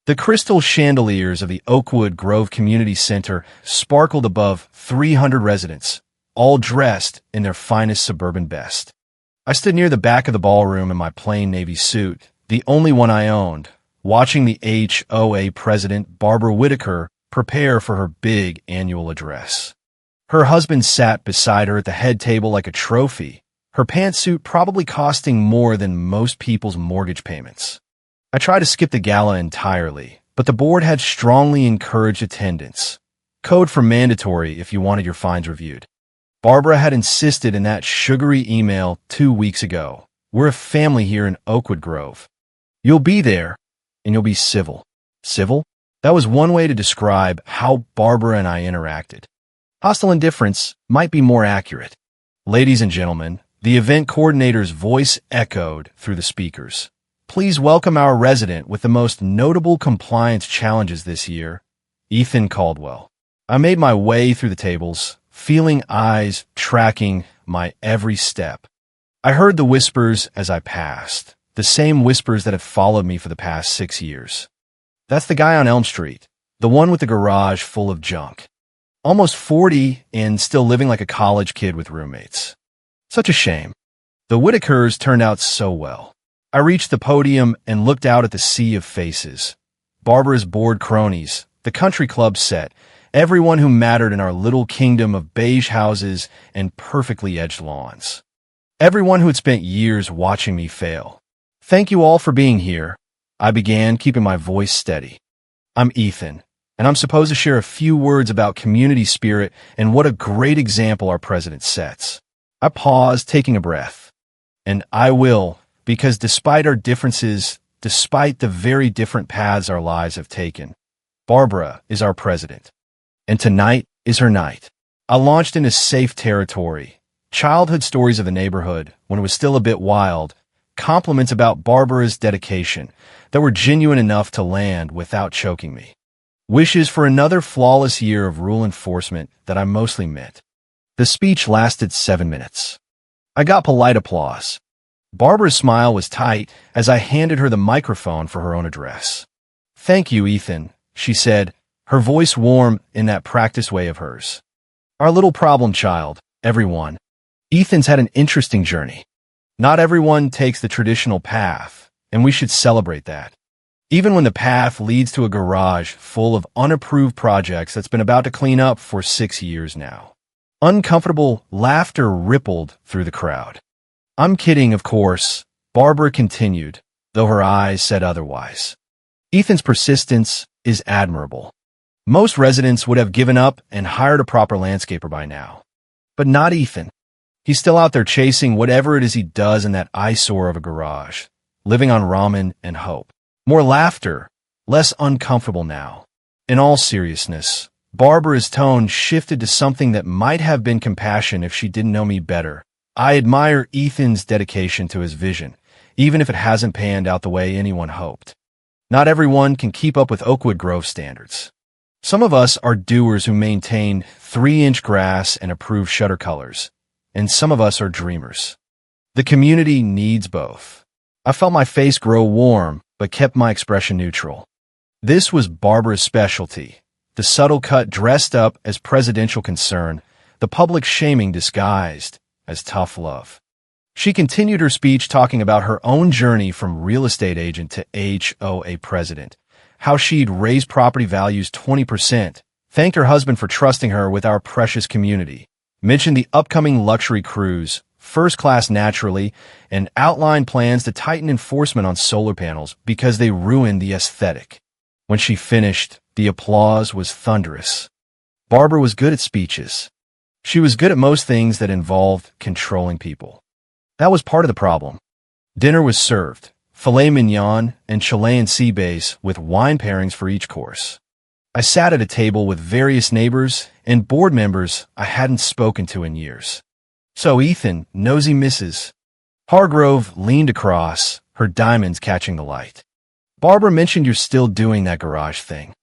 The crystal chandeliers of the Oakwood Grove Community Center sparkled above 300 residents, all dressed in their finest suburban best. I stood near the back of the ballroom in my plain navy suit, the only one I owned, watching the HOA president, Barbara Whitaker, prepare for her big annual address. Her husband sat beside her at the head table like a trophy, her pantsuit probably costing more than most people's mortgage payments. I tried to skip the gala entirely, but the board had strongly encouraged attendance. Code for mandatory if you wanted your fines reviewed. Barbara had insisted in that sugary email 2 weeks ago. We're a family here in Oakwood Grove. You'll be there, and you'll be civil. Civil? That was one way to describe how Barbara and I interacted. Hostile indifference might be more accurate. Ladies and gentlemen, the event coordinator's voice echoed through the speakers. Please welcome our resident with the most notable compliance challenges this year, Ethan Caldwell. I made my way through the tables, feeling eyes tracking my every step. I heard the whispers as I passed, the same whispers that have followed me for the past 6 years. That's the guy on Elm Street, the one with the garage full of junk. Almost 40 and still living like a college kid with roommates. Such a shame. The Whitakers turned out so well. I reached the podium and looked out at the sea of faces. Barbara's bored cronies, the country club set, everyone who mattered in our little kingdom of beige houses and perfectly edged lawns. Everyone who had spent years watching me fail. Thank you all for being here, I began, keeping my voice steady. I'm Ethan, and I'm supposed to share a few words about community spirit and what a great example our president sets. I paused, taking a breath. And I will, because despite our differences, despite the very different paths our lives have taken, Barbara is our president. And tonight is her night. I launched into safe territory. Childhood stories of the neighborhood, when it was still a bit wild, compliments about Barbara's dedication that were genuine enough to land without choking me. Wishes for another flawless year of rule enforcement that I mostly meant. The speech lasted 7 minutes. I got polite applause. Barbara's smile was tight as I handed her the microphone for her own address. Thank you, Ethan, she said, her voice warm in that practiced way of hers. Our little problem child, everyone. Ethan's had an interesting journey. Not everyone takes the traditional path, and we should celebrate that. Even when the path leads to a garage full of unapproved projects that's been about to clean up for 6 years now. Uncomfortable laughter rippled through the crowd. I'm kidding, of course, Barbara continued, though her eyes said otherwise. Ethan's persistence is admirable. Most residents would have given up and hired a proper landscaper by now. But not Ethan. He's still out there chasing whatever it is he does in that eyesore of a garage, living on ramen and hope. More laughter, less uncomfortable now. In all seriousness, Barbara's tone shifted to something that might have been compassion if she didn't know me better. I admire Ethan's dedication to his vision, even if it hasn't panned out the way anyone hoped. Not everyone can keep up with Oakwood Grove standards. Some of us are doers who maintain 3-inch grass and approve shutter colors, and some of us are dreamers. The community needs both. I felt my face grow warm, but kept my expression neutral. This was Barbara's specialty, the subtle cut dressed up as presidential concern, the public shaming disguised as tough love. She continued her speech talking about her own journey from real estate agent to HOA president, how she'd raised property values 20%, thanked her husband for trusting her with our precious community, mentioned the upcoming luxury cruise, first class naturally, and outlined plans to tighten enforcement on solar panels because they ruined the aesthetic. When she finished, the applause was thunderous. Barbara was good at speeches. She was good at most things that involved controlling people. That was part of the problem. Dinner was served, filet mignon and Chilean sea bass with wine pairings for each course. I sat at a table with various neighbors and board members I hadn't spoken to in years. So Ethan, nosy Mrs. Hargrove leaned across, her diamonds catching the light. Barbara mentioned you're still doing that garage thing.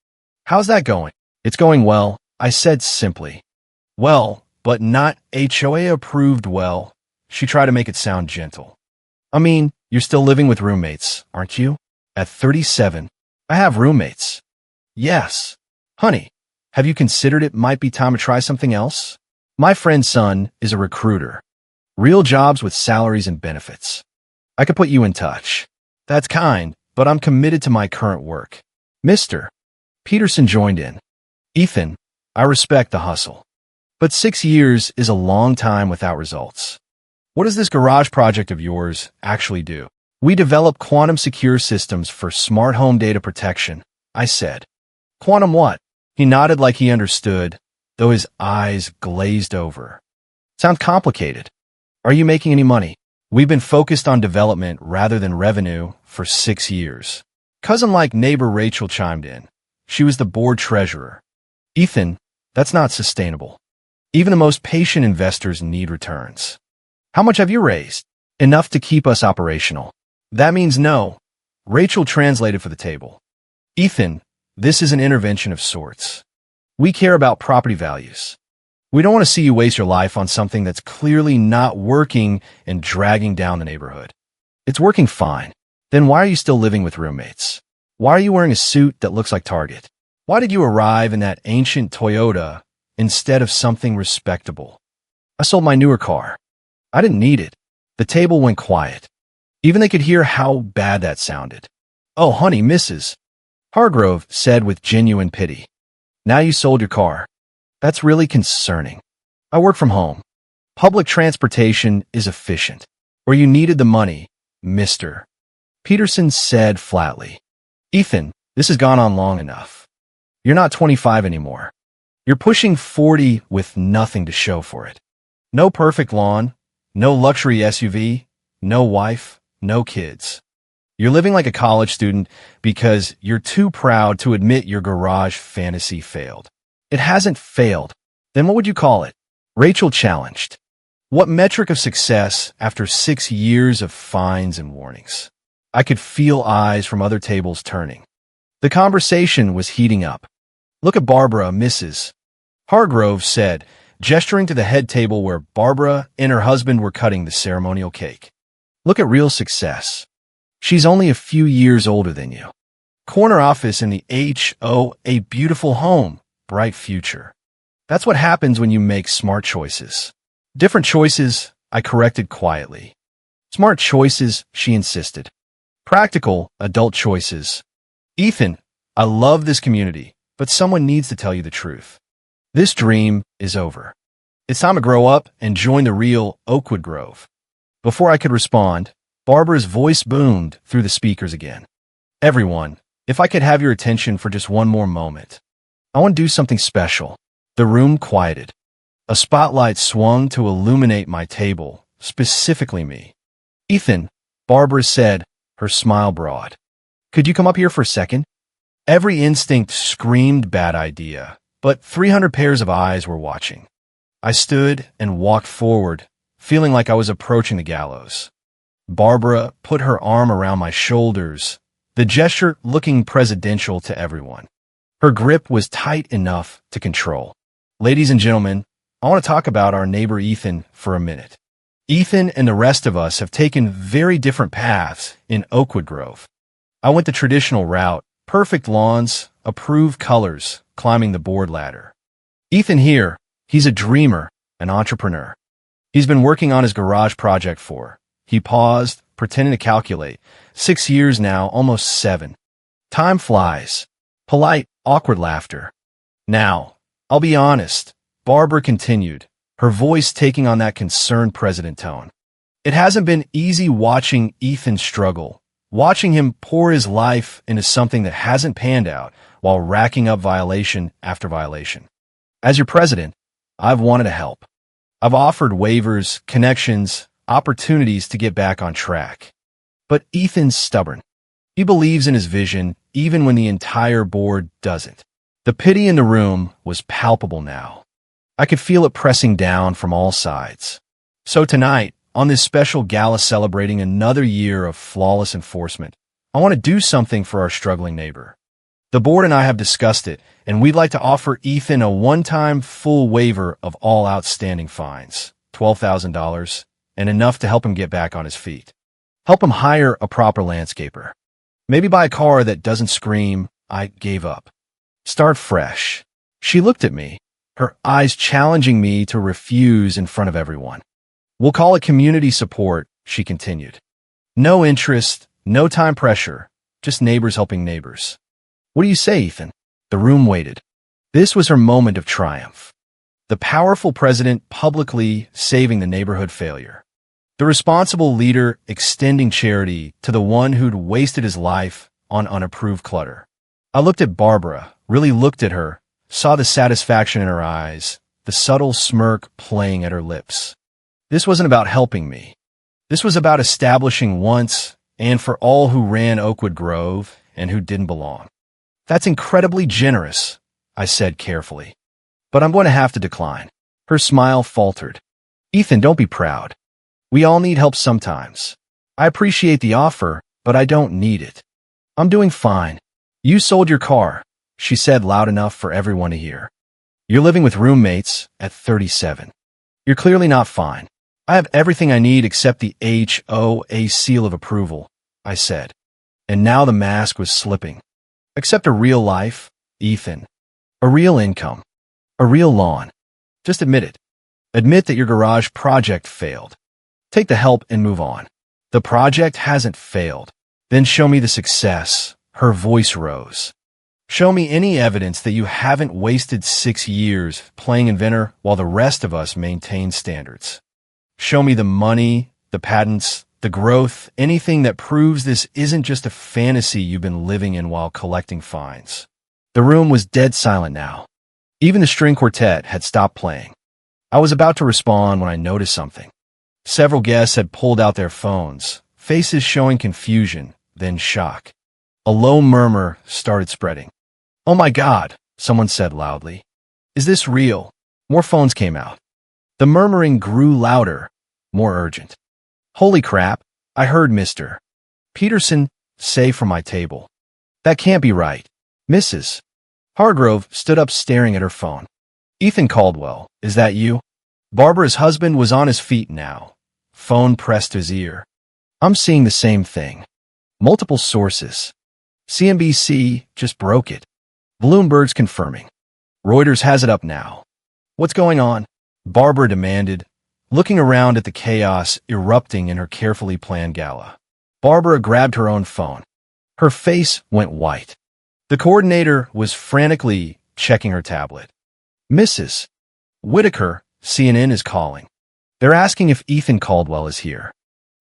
How's that going? It's going well, I said simply. Well, but not HOA approved well. She tried to make it sound gentle. I mean, you're still living with roommates, aren't you? At 37, I have roommates. Yes. Honey, have you considered it might be time to try something else? My friend's son is a recruiter. Real jobs with salaries and benefits. I could put you in touch. That's kind, but I'm committed to my current work. Mr. Peterson joined in. Ethan, I respect the hustle. But 6 years is a long time without results. What does this garage project of yours actually do? We develop quantum secure systems for smart home data protection, I said. Quantum what? He nodded like he understood, though his eyes glazed over. Sounds complicated. Are you making any money? We've been focused on development rather than revenue for 6 years. Cousin-like neighbor Rachel chimed in. She was the board treasurer. Ethan, that's not sustainable. Even the most patient investors need returns. How much have you raised? Enough to keep us operational. That means no. Rachel translated for the table. Ethan, this is an intervention of sorts. We care about property values. We don't want to see you waste your life on something that's clearly not working and dragging down the neighborhood. It's working fine. Then why are you still living with roommates? Why are you wearing a suit that looks like Target? Why did you arrive in that ancient Toyota instead of something respectable? I sold my newer car. I didn't need it. The table went quiet. Even they could hear how bad that sounded. Oh, honey, Mrs. Hargrove said with genuine pity. Now you sold your car. That's really concerning. I work from home. Public transportation is efficient. Or you needed the money, Mr. Peterson said flatly. Ethan, this has gone on long enough. You're not 25 anymore. You're pushing 40 with nothing to show for it. No perfect lawn, no luxury SUV, no wife, no kids. You're living like a college student because you're too proud to admit your garage fantasy failed. It hasn't failed. Then what would you call it? Rachel challenged. What metric of success after 6 years of fines and warnings? I could feel eyes from other tables turning. The conversation was heating up. Look at Barbara, Mrs. Hargrove said, gesturing to the head table where Barbara and her husband were cutting the ceremonial cake. Look at real success. She's only a few years older than you. Corner office in the HOA beautiful home, bright future. That's what happens when you make smart choices. Different choices, I corrected quietly. Smart choices, she insisted. Practical, adult choices. Ethan, I love this community, but someone needs to tell you the truth. This dream is over. It's time to grow up and join the real Oakwood Grove. Before I could respond, Barbara's voice boomed through the speakers again. Everyone, if I could have your attention for just one more moment. I want to do something special. The room quieted. A spotlight swung to illuminate my table, specifically me. Ethan, Barbara said, her smile broad. Could you come up here for a second? Every instinct screamed bad idea, but 300 pairs of eyes were watching. I stood and walked forward, feeling like I was approaching the gallows. Barbara put her arm around my shoulders, the gesture looking presidential to everyone. Her grip was tight enough to control. Ladies and gentlemen, I want to talk about our neighbor Ethan for a minute. Ethan and the rest of us have taken very different paths in Oakwood Grove. I went the traditional route, perfect lawns, approved colors, climbing the board ladder. Ethan here, he's a dreamer, an entrepreneur. He's been working on his garage project for, he paused, pretending to calculate, 6 years now, almost 7. Time flies. Polite, awkward laughter. Now, I'll be honest, Barbara continued, her voice taking on that concerned president tone. It hasn't been easy watching Ethan struggle, watching him pour his life into something that hasn't panned out while racking up violation after violation. As your president, I've wanted to help. I've offered waivers, connections, opportunities to get back on track. But Ethan's stubborn. He believes in his vision even when the entire board doesn't. The pity in the room was palpable now. I could feel it pressing down from all sides. So tonight, on this special gala celebrating another year of flawless enforcement, I want to do something for our struggling neighbor. The board and I have discussed it, and we'd like to offer Ethan a one-time full waiver of all outstanding fines, $12,000, and enough to help him get back on his feet. Help him hire a proper landscaper. Maybe buy a car that doesn't scream, I gave up. Start fresh. She looked at me, her eyes challenging me to refuse in front of everyone. We'll call it community support, she continued. No interest, no time pressure, just neighbors helping neighbors. What do you say, Ethan? The room waited. This was her moment of triumph. The powerful president publicly saving the neighborhood failure. The responsible leader extending charity to the one who'd wasted his life on unapproved clutter. I looked at Barbara, really looked at her, saw the satisfaction in her eyes, the subtle smirk playing at her lips. This wasn't about helping me. This was about establishing once and for all who ran Oakwood Grove and who didn't belong. That's incredibly generous, I said carefully. But I'm going to have to decline. Her smile faltered. Ethan, don't be proud. We all need help sometimes. I appreciate the offer, but I don't need it. I'm doing fine. You sold your car, she said loud enough for everyone to hear. You're living with roommates at 37. You're clearly not fine. I have everything I need except the HOA seal of approval, I said. And now the mask was slipping. Except a real life, Ethan. A real income. A real lawn. Just admit it. Admit that your garage project failed. Take the help and move on. The project hasn't failed. Then show me the success. Her voice rose. Show me any evidence that you haven't wasted 6 years playing inventor while the rest of us maintain standards. Show me the money, the patents, the growth, anything that proves this isn't just a fantasy you've been living in while collecting fines. The room was dead silent now. Even the string quartet had stopped playing. I was about to respond when I noticed something. Several guests had pulled out their phones, faces showing confusion, then shock. A low murmur started spreading. Oh my God, someone said loudly. Is this real? More phones came out. The murmuring grew louder, more urgent. Holy crap, I heard Mr. Peterson say from my table. That can't be right. Mrs. Hargrove stood up staring at her phone. Ethan Caldwell, is that you? Barbara's husband was on his feet now. Phone pressed to his ear. I'm seeing the same thing. Multiple sources. CNBC just broke it. Bloomberg's confirming. Reuters has it up now. What's going on? Barbara demanded, looking around at the chaos erupting in her carefully planned gala. Barbara grabbed her own phone. Her face went white. The coordinator was frantically checking her tablet. Mrs. Whitaker, CNN is calling. They're asking if Ethan Caldwell is here.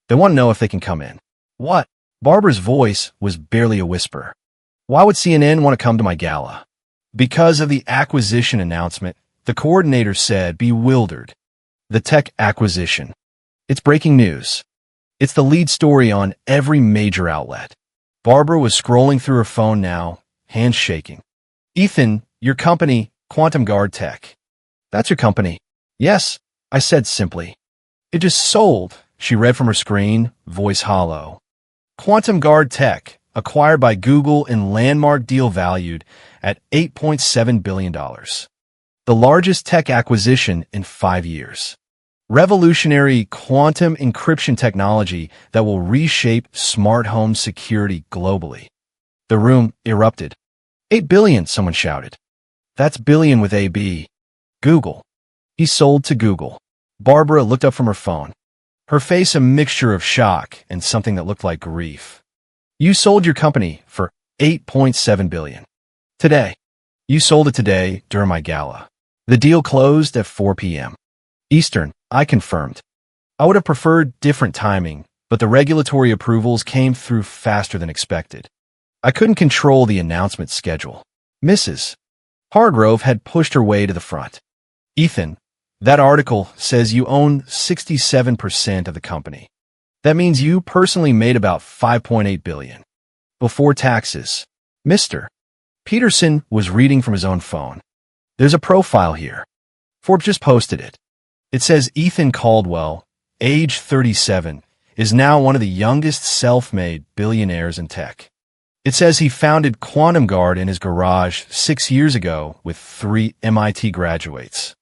They want to know if they can come in. What? Barbara's voice was barely a whisper. Why would CNN want to come to my gala? Because of the acquisition announcement, the coordinator said, bewildered. The tech acquisition. It's breaking news. It's the lead story on every major outlet. Barbara was scrolling through her phone now, hands shaking. Ethan, your company, Quantum Guard Tech. That's your company. Yes, I said simply. It just sold, she read from her screen, voice hollow. Quantum Guard Tech, acquired by Google in landmark deal valued at $8.7 billion. The largest tech acquisition in 5 years. Revolutionary quantum encryption technology that will reshape smart home security globally. The room erupted. 8 billion, someone shouted. That's billion with a B. Google. He sold to Google. Barbara looked up from her phone. Her face a mixture of shock and something that looked like grief. You sold your company for $8.7 billion. Today. You sold it today during my gala. The deal closed at 4 p.m. Eastern, I confirmed. I would have preferred different timing, but the regulatory approvals came through faster than expected. I couldn't control the announcement schedule. Mrs. Hargrove had pushed her way to the front. Ethan, that article says you own 67% of the company. That means you personally made about $5.8 billion. Before taxes. Mr. Peterson was reading from his own phone. There's a profile here. Forbes just posted it. It says Ethan Caldwell, age 37, is now one of the youngest self-made billionaires in tech. It says he founded Quantum Guard in his garage 6 years ago with 3 MIT graduates.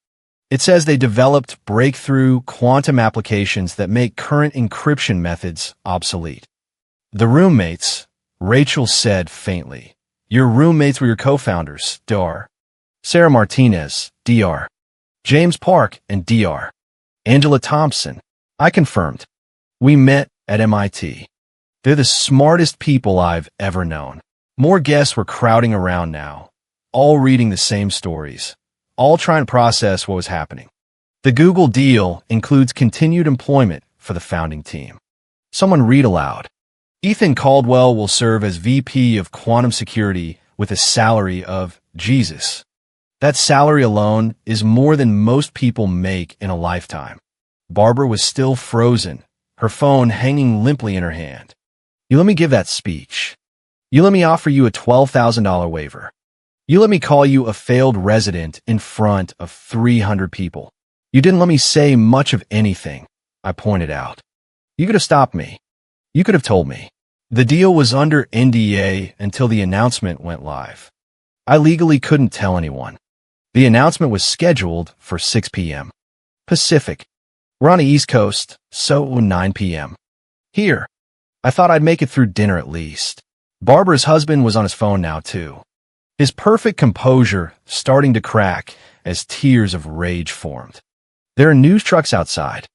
It says they developed breakthrough quantum applications that make current encryption methods obsolete. The roommates Rachel said faintly. Your roommates were your co-founders, Dr. Sarah Martinez, Dr. James Park, and Dr. Angela Thompson. I confirmed. We met at MIT. They're the smartest people I've ever known. More guests were crowding around now, all reading the same stories, all trying to process what was happening. The Google deal includes continued employment for the founding team. Someone read aloud. Ethan Caldwell will serve as VP of Quantum Security with a salary of Jesus. That salary alone is more than most people make in a lifetime. Barbara was still frozen, her phone hanging limply in her hand. You let me give that speech. You let me offer you a $12,000 waiver. You let me call you a failed resident in front of 300 people. You didn't let me say much of anything, I pointed out. You could have stopped me. You could have told me. The deal was under NDA until the announcement went live. I legally couldn't tell anyone. The announcement was scheduled for 6 p.m. Pacific. We're on the East Coast, so 9 p.m. Here. I thought I'd make it through dinner at least. Barbara's husband was on his phone now, too. His perfect composure starting to crack as tears of rage formed. There are news trucks outside.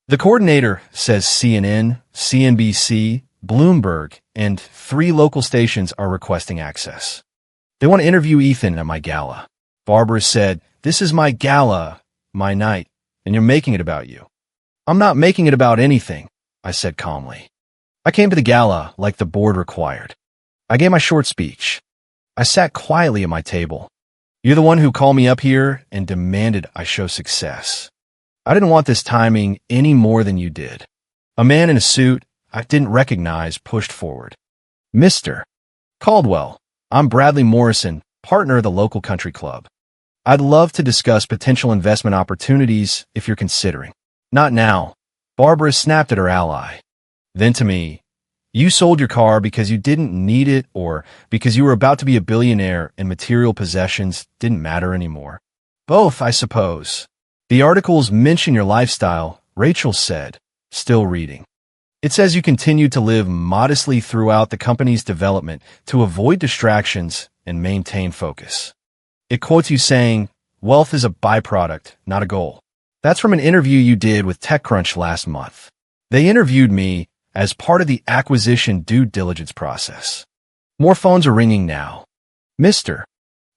The coordinator says CNN, CNBC, Bloomberg, and 3 local stations are requesting access. They want to interview Ethan at my gala. Barbara said, this is my gala, my night, and you're making it about you. I'm not making it about anything, I said calmly. I came to the gala like the board required. I gave my short speech. I sat quietly at my table. You're the one who called me up here and demanded I show success. I didn't want this timing any more than you did. A man in a suit I didn't recognize pushed forward. Mr. Caldwell, I'm Bradley Morrison, partner of the local country club. I'd love to discuss potential investment opportunities if you're considering. Not now. Barbara snapped at her ally. Then to me, you sold your car because you didn't need it or because you were about to be a billionaire and material possessions didn't matter anymore. Both, I suppose. The articles mention your lifestyle, Rachel said, still reading. It says you continued to live modestly throughout the company's development to avoid distractions and maintain focus. It quotes you saying, wealth is a byproduct, not a goal. That's from an interview you did with TechCrunch last month. They interviewed me as part of the acquisition due diligence process. More phones are ringing now. Mr.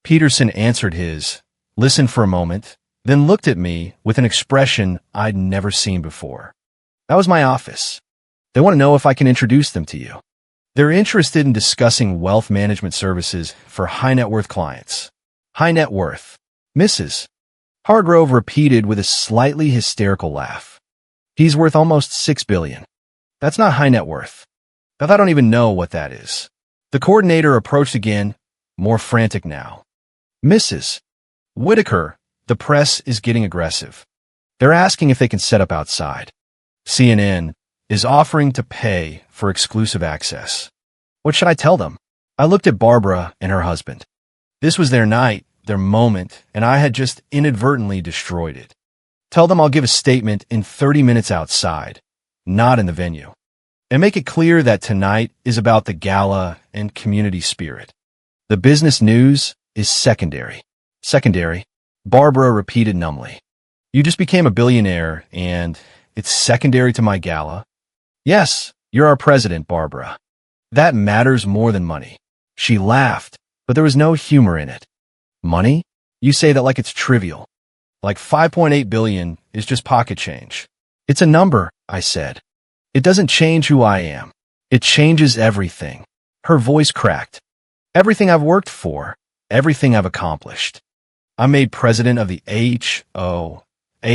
Peterson answered his, listened for a moment, then looked at me with an expression I'd never seen before. That was my office. They want to know if I can introduce them to you. They're interested in discussing wealth management services for high net worth clients. High net worth. Mrs. Hargrove repeated with a slightly hysterical laugh. He's worth almost $6 billion. That's not high net worth. I don't even know what that is. The coordinator approached again, more frantic now. Mrs. Whitaker, the press is getting aggressive. They're asking if they can set up outside. CNN is offering to pay for exclusive access. What should I tell them? I looked at Barbara and her husband. This was their night, their moment, and I had just inadvertently destroyed it. Tell them I'll give a statement in 30 minutes outside, not in the venue. And make it clear that tonight is about the gala and community spirit. The business news is secondary. Secondary, Barbara repeated numbly. You just became a billionaire, and it's secondary to my gala? Yes, you're our president, Barbara. That matters more than money. She laughed, but there was no humor in it. Money? You say that like it's trivial. Like 5.8 billion is just pocket change. It's a number, I said. It doesn't change who I am. It changes everything. Her voice cracked. Everything I've worked for, everything I've accomplished. I'm made president of the HOA.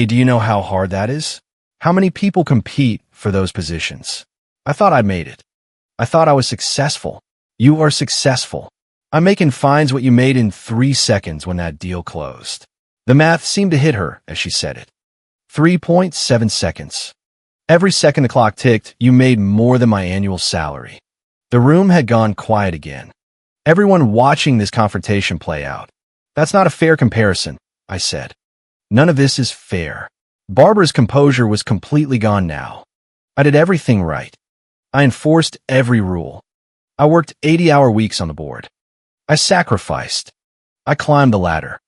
Do you know how hard that is? How many people compete for those positions? I thought I'd made it. I thought I was successful. You are successful. I'm making fines what you made in 3 seconds when that deal closed. The math seemed to hit her as she said it. 3.7 seconds. Every second the clock ticked, you made more than my annual salary. The room had gone quiet again. Everyone watching this confrontation play out. That's not a fair comparison, I said. None of this is fair. Barbara's composure was completely gone now. I did everything right. I enforced every rule. I worked 80-hour weeks on the board. I sacrificed. I climbed the ladder.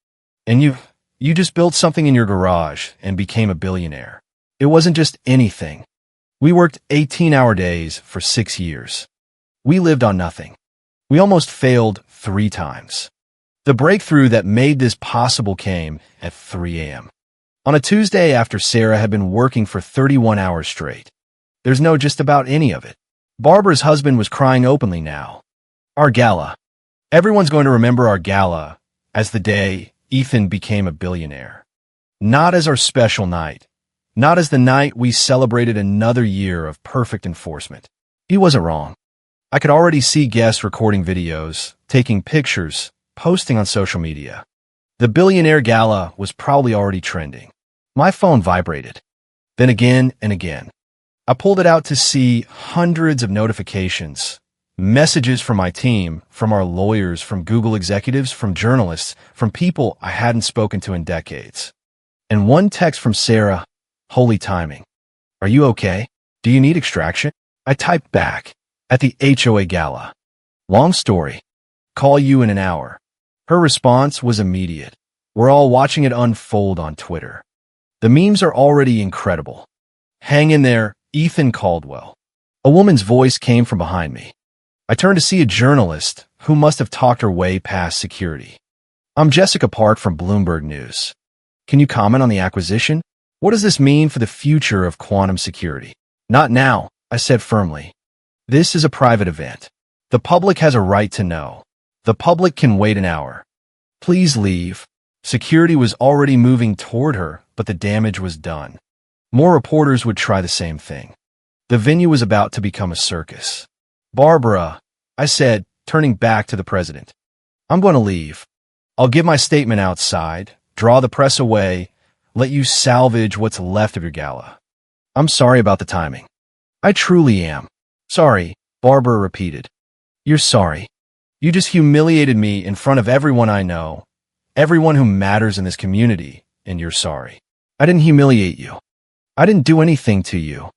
And you just built something in your garage and became a billionaire. It wasn't just anything. We worked 18-hour days for 6 years. We lived on nothing. We almost failed 3 times. The breakthrough that made this possible came at 3 a.m. on a Tuesday after Sarah had been working for 31 hours straight. There's no just about any of it. Barbara's husband was crying openly now. Our gala. Everyone's going to remember our gala as the day Ethan became a billionaire. Not as our special night. Not as the night we celebrated another year of perfect enforcement. He wasn't wrong. I could already see guests recording videos, taking pictures, posting on social media. The billionaire gala was probably already trending. My phone vibrated. Then again and again. I pulled it out to see hundreds of notifications, messages from my team, from our lawyers, from Google executives, from journalists, from people I hadn't spoken to in decades. And one text from Sarah, holy timing. Are you okay? Do you need extraction? I typed back, at the HOA Gala. Long story. Call you in an hour. Her response was immediate. We're all watching it unfold on Twitter. The memes are already incredible. Hang in there, Ethan Caldwell. A woman's voice came from behind me. I turned to see a journalist who must have talked her way past security. I'm Jessica Park from Bloomberg News. Can you comment on the acquisition? What does this mean for the future of quantum security? Not now, I said firmly. This is a private event. The public has a right to know. The public can wait an hour. Please leave. Security was already moving toward her, but the damage was done. More reporters would try the same thing. The venue was about to become a circus. Barbara, I said, turning back to the president. I'm going to leave. I'll give my statement outside, draw the press away, let you salvage what's left of your gala. I'm sorry about the timing. I truly am. Sorry, Barbara repeated. You're sorry. You just humiliated me in front of everyone I know, everyone who matters in this community, and you're sorry. I didn't humiliate you. I didn't do anything to you.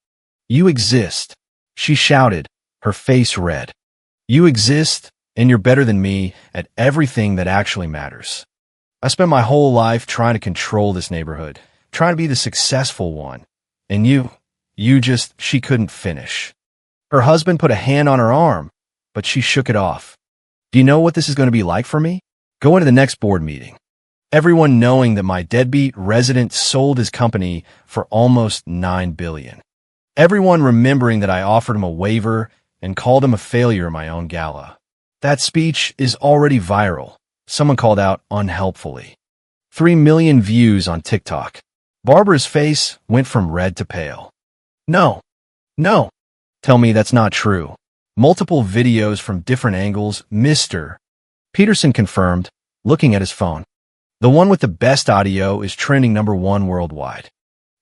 You exist, she shouted, her face red. You exist, and you're better than me at everything that actually matters. I spent my whole life trying to control this neighborhood, trying to be the successful one. And she couldn't finish. Her husband put a hand on her arm, but she shook it off. Do you know what this is going to be like for me? Go into the next board meeting. Everyone knowing that my deadbeat resident sold his company for almost $9 billion. Everyone remembering that I offered him a waiver and called him a failure in my own gala. That speech is already viral. Someone called out unhelpfully. 3 million views on TikTok. Barbara's face went from red to pale. No. Tell me that's not true. Multiple videos from different angles, Mr. Peterson confirmed, looking at his phone. The one with the best audio is trending #1 worldwide.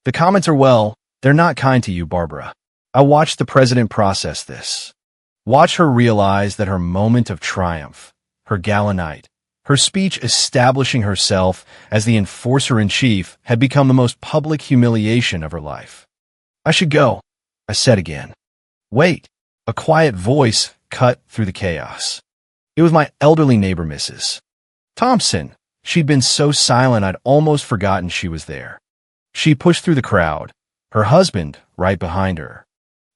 The comments are, they're not kind to you, Barbara. I watched the president process this. Watch her realize that her moment of triumph, her gala night, her speech establishing herself as the enforcer-in-chief had become the most public humiliation of her life. I should go, I said again. Wait, a quiet voice cut through the chaos. It was my elderly neighbor, Mrs. Thompson. She'd been so silent I'd almost forgotten she was there. She pushed through the crowd, her husband right behind her.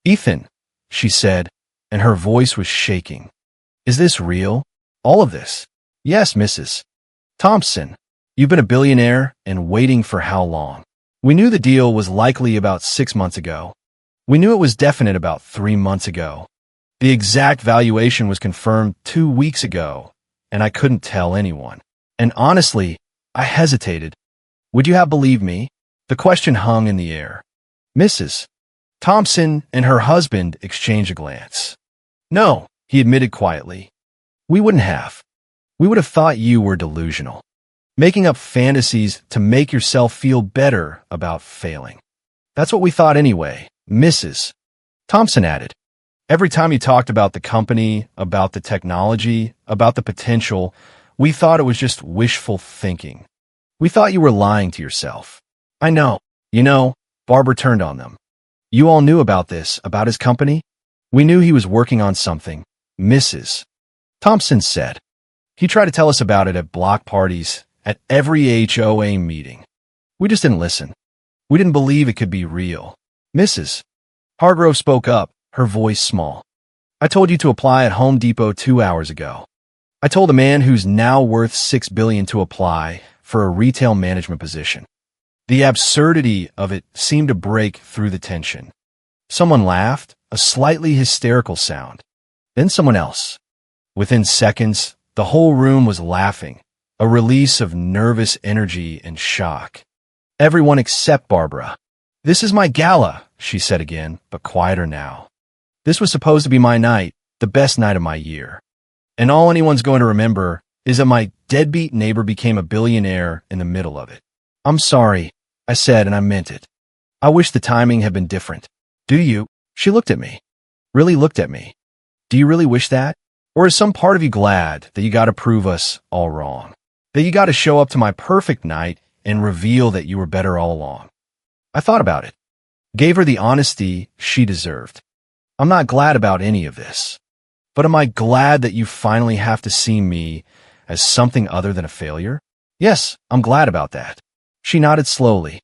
Ethan, she said, and her voice was shaking. Is this real? All of this? Yes, Mrs. Thompson. You've been a billionaire and waiting for how long? We knew the deal was likely about 6 months ago. We knew it was definite about 3 months ago. The exact valuation was confirmed 2 weeks ago, and I couldn't tell anyone. And honestly, I hesitated. Would you have believed me? The question hung in the air. Mrs. Thompson and her husband exchanged a glance. No, he admitted quietly. We wouldn't have. We would have thought you were delusional, making up fantasies to make yourself feel better about failing. That's what we thought anyway, Mrs. Thompson added. Every time you talked about the company, about the technology, about the potential, we thought it was just wishful thinking. We thought you were lying to yourself. I know. Barbara turned on them. You all knew about this, about his company? We knew he was working on something. Mrs. Thompson said. He tried to tell us about it at block parties, at every HOA meeting. We just didn't listen. We didn't believe it could be real. Mrs. Hargrove spoke up, her voice small. I told you to apply at Home Depot 2 hours ago. I told a man who's now worth $6 billion to apply for a retail management position. The absurdity of it seemed to break through the tension. Someone laughed, a slightly hysterical sound. Then someone else. Within seconds, the whole room was laughing, a release of nervous energy and shock. Everyone except Barbara. This is my gala, she said again, but quieter now. This was supposed to be my night, the best night of my year. And all anyone's going to remember is that my deadbeat neighbor became a billionaire in the middle of it. I'm sorry, I said, and I meant it. I wish the timing had been different. Do you? She looked at me. Really looked at me. Do you really wish that? Or is some part of you glad that you got to prove us all wrong? That you got to show up to my perfect night and reveal that you were better all along? I thought about it. Gave her the honesty she deserved. I'm not glad about any of this. But am I glad that you finally have to see me as something other than a failure? Yes, I'm glad about that. She nodded slowly.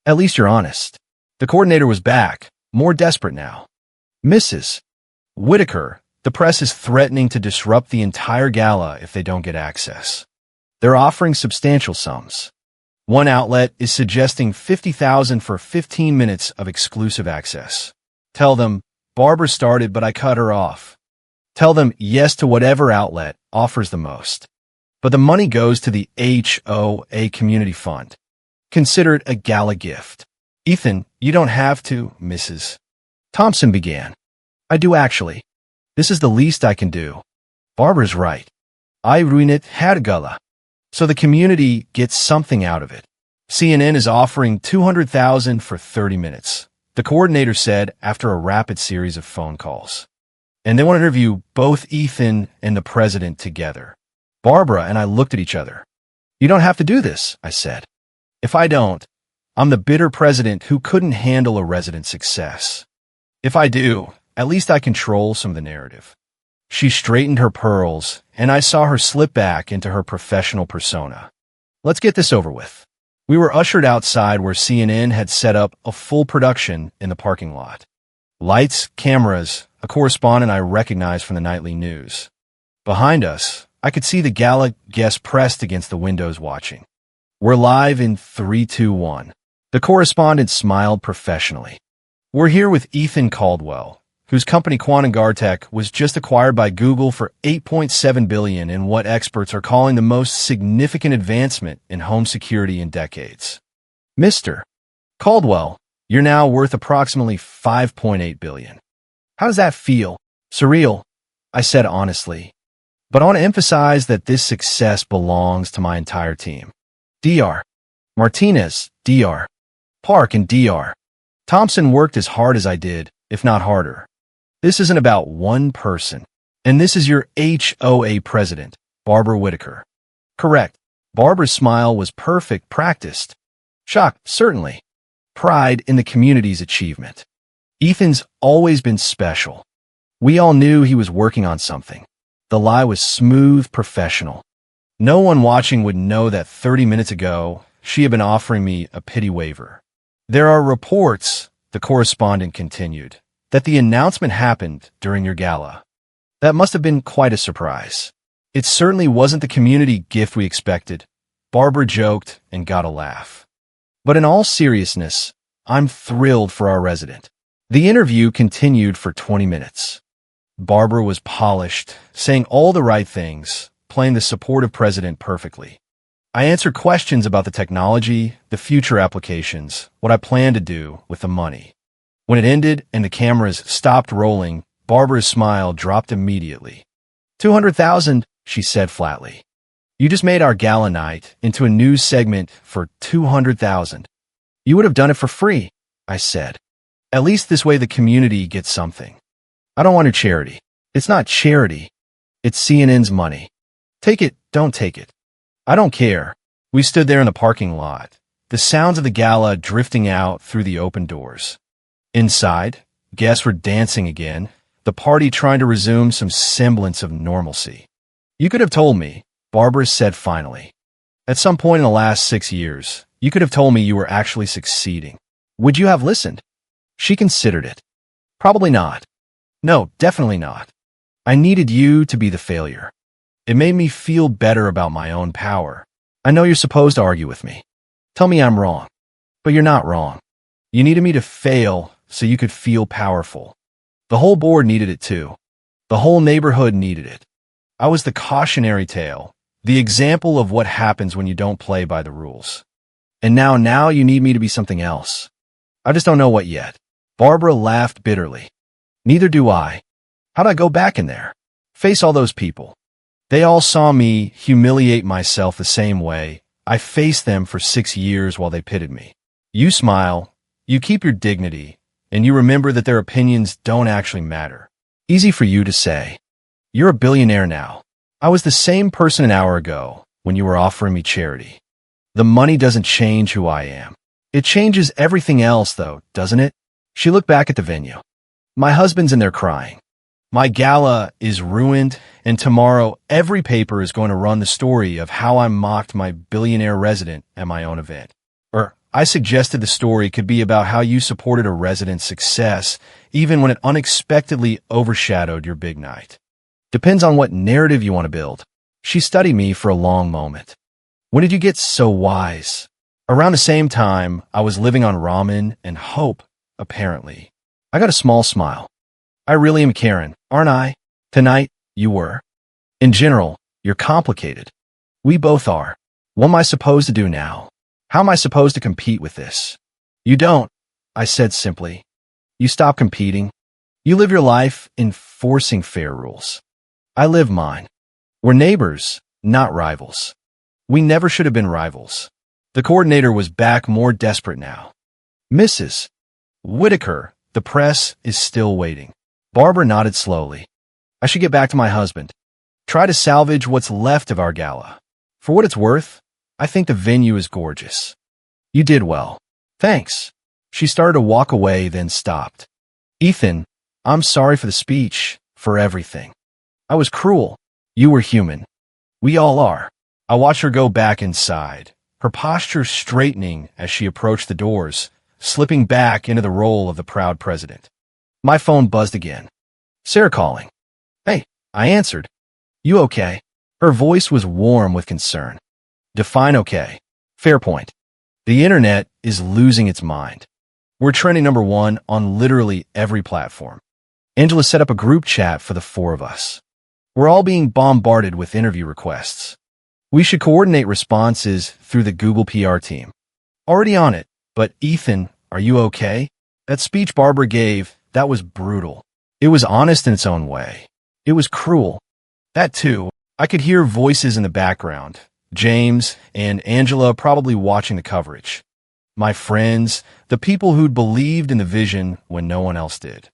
At least you're honest. The coordinator was back, more desperate now. Mrs. Whitaker, the press is threatening to disrupt the entire gala if they don't get access. They're offering substantial sums. One outlet is suggesting $50,000 for 15 minutes of exclusive access. Tell them, Barbara started, but I cut her off. Tell them yes to whatever outlet offers the most. But the money goes to the HOA Community Fund. Consider it a gala gift. Ethan, you don't have to, Mrs. Thompson began. I do actually. This is the least I can do. Barbara's right. I ruin it had a gala. So the community gets something out of it. CNN is offering $200,000 for 30 minutes, the coordinator said after a rapid series of phone calls. And they want to interview both Ethan and the president together. Barbara and I looked at each other. You don't have to do this, I said. If I don't, I'm the bitter president who couldn't handle a resident's success. If I do, at least I control some of the narrative. She straightened her pearls, and I saw her slip back into her professional persona. Let's get this over with. We were ushered outside where CNN had set up a full production in the parking lot. Lights, cameras, a correspondent I recognized from the nightly news. Behind us, I could see the gala guests pressed against the windows watching. We're live in 3, 2, 1. The correspondent smiled professionally. We're here with Ethan Caldwell, whose company Quantum Gartech was just acquired by Google for $8.7 billion in what experts are calling the most significant advancement in home security in decades. Mr. Caldwell, you're now worth approximately $5.8 billion. How does that feel? Surreal, I said honestly. But I want to emphasize that this success belongs to my entire team. Dr. Martinez, Dr. Park, and Dr. Thompson worked as hard as I did, if not harder. This isn't about one person. And this is your HOA president, Barbara Whitaker. Correct. Barbara's smile was perfect, practiced. Shock, certainly. Pride in the community's achievement. Ethan's always been special. We all knew he was working on something. The lie was smooth, professional. No one watching would know that 30 minutes ago, she had been offering me a pity waiver. There are reports, the correspondent continued, that the announcement happened during your gala. That must have been quite a surprise. It certainly wasn't the community gift we expected. Barbara joked and got a laugh. But in all seriousness, I'm thrilled for our resident. The interview continued for 20 minutes. Barbara was polished, saying all the right things, playing the supportive president perfectly. I answered questions about the technology, the future applications, what I plan to do with the money. When it ended and the cameras stopped rolling, Barbara's smile dropped immediately. $200,000, she said flatly. You just made our gala night into a news segment for $200,000. You would have done it for free, I said. At least this way the community gets something. I don't want your charity. It's not charity. It's CNN's money. Take it, don't take it. I don't care. We stood there in the parking lot, the sounds of the gala drifting out through the open doors. Inside, guests were dancing again, the party trying to resume some semblance of normalcy. You could have told me, Barbara said finally. At some point in the last 6 years, you could have told me you were actually succeeding. Would you have listened? She considered it. Probably not. No, definitely not. I needed you to be the failure. It made me feel better about my own power. I know you're supposed to argue with me. Tell me I'm wrong. But you're not wrong. You needed me to fail so you could feel powerful. The whole board needed it too. The whole neighborhood needed it. I was the cautionary tale, the example of what happens when you don't play by the rules. And now you need me to be something else. I just don't know what yet. Barbara laughed bitterly. Neither do I. How'd I go back in there? Face all those people. They all saw me humiliate myself the same way. I faced them for 6 years while they pitted me. You smile, you keep your dignity, and you remember that their opinions don't actually matter. Easy for you to say. You're a billionaire now. I was the same person an hour ago when you were offering me charity. The money doesn't change who I am. It changes everything else, though, doesn't it? She looked back at the venue. My husband's in there crying. My gala is ruined, and tomorrow every paper is going to run the story of how I mocked my billionaire resident at my own event. I suggested the story could be about how you supported a resident's success, even when it unexpectedly overshadowed your big night. Depends on what narrative you want to build. She studied me for a long moment. When did you get so wise? Around the same time, I was living on ramen and hope, apparently. I got a small smile. I really am Karen, aren't I? Tonight, you were. In general, you're complicated. We both are. What am I supposed to do now? How am I supposed to compete with this? You don't, I said simply. You stop competing. You live your life enforcing fair rules. I live mine. We're neighbors, not rivals. We never should have been rivals. The coordinator was back, more desperate now. Mrs. Whitaker, the press is still waiting. Barbara nodded slowly. I should get back to my husband. Try to salvage what's left of our gala. For what it's worth, I think the venue is gorgeous. You did well. Thanks. She started to walk away, then stopped. Ethan, I'm sorry for the speech, for everything. I was cruel. You were human. We all are. I watched her go back inside, her posture straightening as she approached the doors, slipping back into the role of the proud president. My phone buzzed again. Sarah calling. Hey, I answered. You okay? Her voice was warm with concern. Define okay. Fair point. The internet is losing its mind. We're trending #1 on literally every platform. Angela set up a group chat for the 4 of us. We're all being bombarded with interview requests. We should coordinate responses through the Google PR team. Already on it, but Ethan, are you okay? That speech Barbara gave, that was brutal. It was honest in its own way. It was cruel. That too, I could hear voices in the background. James and Angela probably watching the coverage. My friends, the people who'd believed in the vision when no one else did.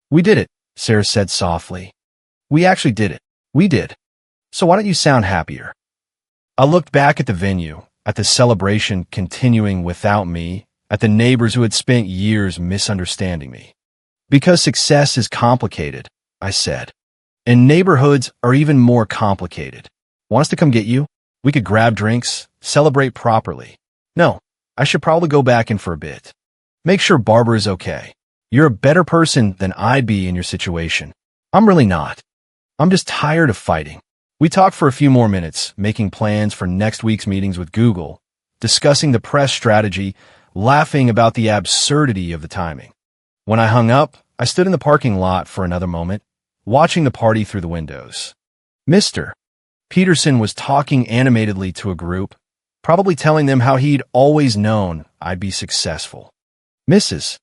We did it, Sarah said softly. We actually did it. We did. So why don't you sound happier? I looked back at the venue, at the celebration continuing without me, at the neighbors who had spent years misunderstanding me. Because success is complicated, I said. And neighborhoods are even more complicated. Want us to come get you? We could grab drinks, celebrate properly. No, I should probably go back in for a bit. Make sure Barbara is okay. You're a better person than I'd be in your situation. I'm really not. I'm just tired of fighting. We talked for a few more minutes, making plans for next week's meetings with Google, discussing the press strategy, laughing about the absurdity of the timing. When I hung up, I stood in the parking lot for another moment, watching the party through the windows. Mr. Peterson was talking animatedly to a group, probably telling them how he'd always known I'd be successful. Mrs.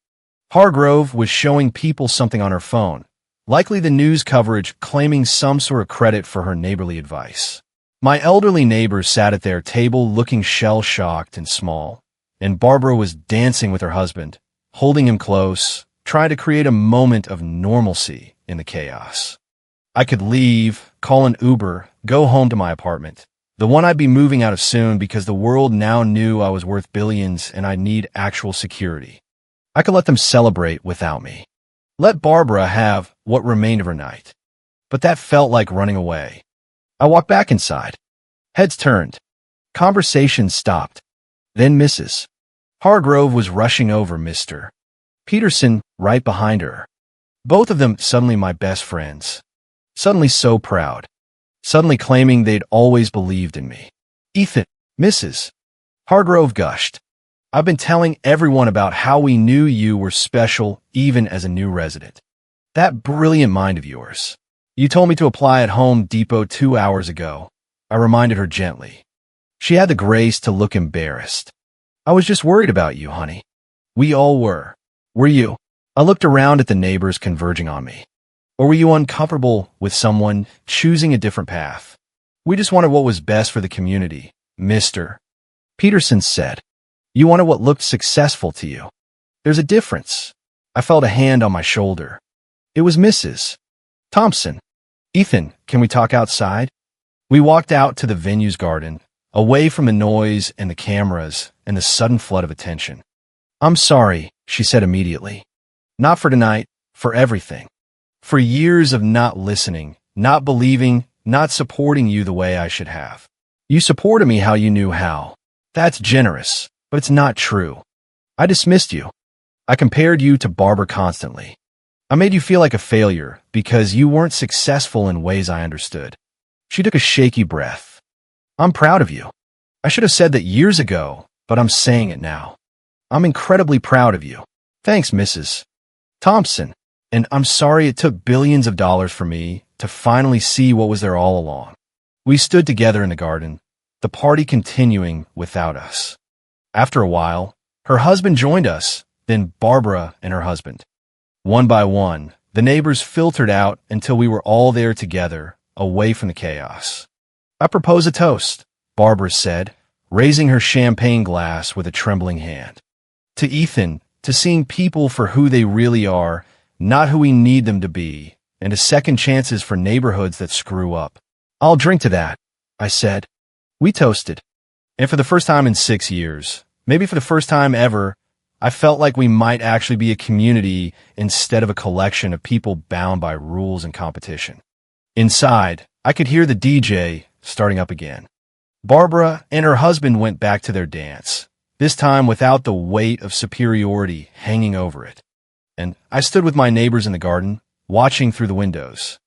Hargrove was showing people something on her phone, likely the news coverage claiming some sort of credit for her neighborly advice. My elderly neighbor sat at their table looking shell-shocked and small, and Barbara was dancing with her husband, holding him close, trying to create a moment of normalcy in the chaos. I could leave, call an Uber, go home to my apartment, the one I'd be moving out of soon because the world now knew I was worth billions and I'd need actual security. I could let them celebrate without me. Let Barbara have what remained of her night. But that felt like running away. I walked back inside. Heads turned. Conversation stopped. Then Mrs. Hargrove was rushing over Mr. Peterson right behind her. Both of them suddenly my best friends. Suddenly so proud. Suddenly claiming they'd always believed in me. Ethan, Mrs. Hargrove gushed. I've been telling everyone about how we knew you were special even as a new resident. That brilliant mind of yours. You told me to apply at Home Depot 2 hours ago. I reminded her gently. She had the grace to look embarrassed. I was just worried about you, honey. We all were. Were you? I looked around at the neighbors converging on me. Or were you uncomfortable with someone choosing a different path? We just wanted what was best for the community, Mr. Peterson said. You wanted what looked successful to you. There's a difference. I felt a hand on my shoulder. It was Mrs. Thompson. Ethan, can we talk outside? We walked out to the venue's garden, away from the noise and the cameras and the sudden flood of attention. I'm sorry, she said immediately. Not for tonight, for everything. For years of not listening, not believing, not supporting you the way I should have. You supported me how you knew how. That's generous, but it's not true. I dismissed you. I compared you to Barbara constantly. I made you feel like a failure because you weren't successful in ways I understood. She took a shaky breath. I'm proud of you. I should have said that years ago, but I'm saying it now. I'm incredibly proud of you. Thanks, Mrs. Thompson. And I'm sorry it took billions of dollars for me to finally see what was there all along. We stood together in the garden, the party continuing without us. After a while, her husband joined us, then Barbara and her husband. One by one, the neighbors filtered out until we were all there together, away from the chaos. I propose a toast, Barbara said, raising her champagne glass with a trembling hand. To Ethan, to seeing people for who they really are, not who we need them to be, and to second chances for neighborhoods that screw up. I'll drink to that, I said. We toasted. And for the first time in 6 years, maybe for the first time ever, I felt like we might actually be a community instead of a collection of people bound by rules and competition. Inside, I could hear the DJ starting up again. Barbara and her husband went back to their dance, this time without the weight of superiority hanging over it. And I stood with my neighbors in the garden, watching through the windows.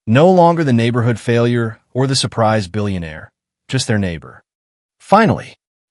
No longer the neighborhood failure or the surprise billionaire, just their neighbor. Finally,